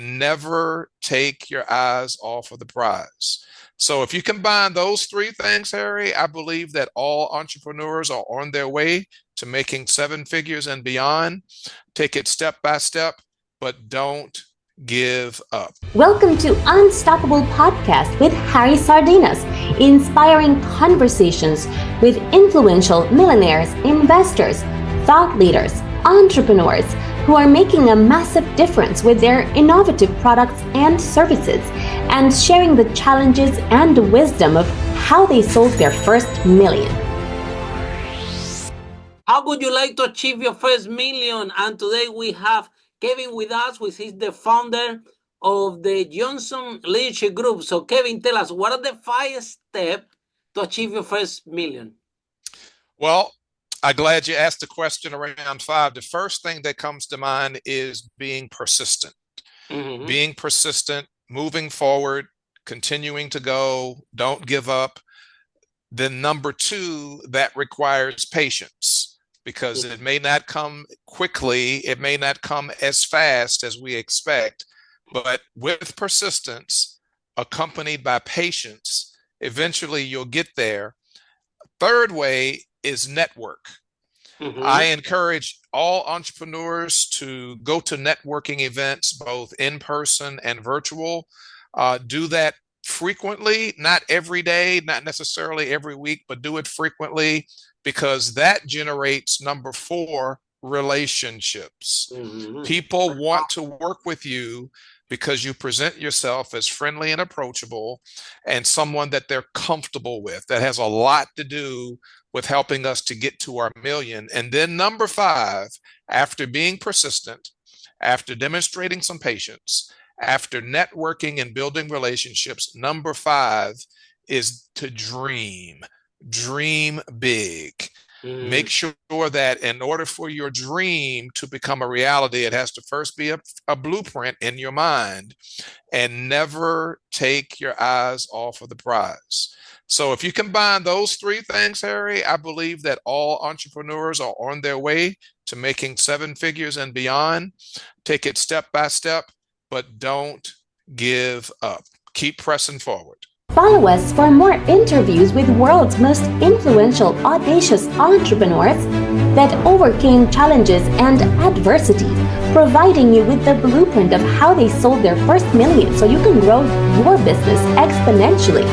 never take your eyes off of the prize. So if you combine those three things, Harry, I believe that all entrepreneurs are on their way to making seven figures and beyond. Take it step by step, but don't give up. Welcome to Unstoppable Podcast with Harry Sardinas, inspiring conversations with influential millionaires, investors, thought leaders, entrepreneurs who are making a massive difference with their innovative products and services, and sharing the challenges and wisdom of how they sold their first million. How would you like to achieve your first million? And today we have Kevin with us, which is the founder of the Johnson Leadership Group. So Kevin, tell us, what are the 5 steps to achieve your first million? Well, I'm glad you asked the question around 5. The first thing that comes to mind is being persistent. Mm-hmm. Being persistent, moving forward, continuing to go, don't give up. Then number 2, that requires patience, because it may not come quickly, it may not come as fast as we expect, but with persistence, accompanied by patience, eventually you'll get there. Third way is network. Mm-hmm. I encourage all entrepreneurs to go to networking events, both in person and virtual. Do that frequently, not every day, not necessarily every week, but do it frequently, because that generates number 4, relationships. Mm-hmm. People want to work with you because you present yourself as friendly and approachable and someone that they're comfortable with. That has a lot to do with helping us to get to our million. And then number 5, after being persistent, after demonstrating some patience, after networking and building relationships, number 5 is to dream. Dream big. Mm. Make sure that in order for your dream to become a reality, it has to first be a blueprint in your mind, and never take your eyes off of the prize. So if you combine those 3 things, Harry, I believe that all entrepreneurs are on their way to making 7 figures and beyond. Take it step by step, but don't give up. Keep pressing forward. Follow us for more interviews with world's most influential, audacious entrepreneurs that overcame challenges and adversity, providing you with the blueprint of how they sold their first million so you can grow your business exponentially.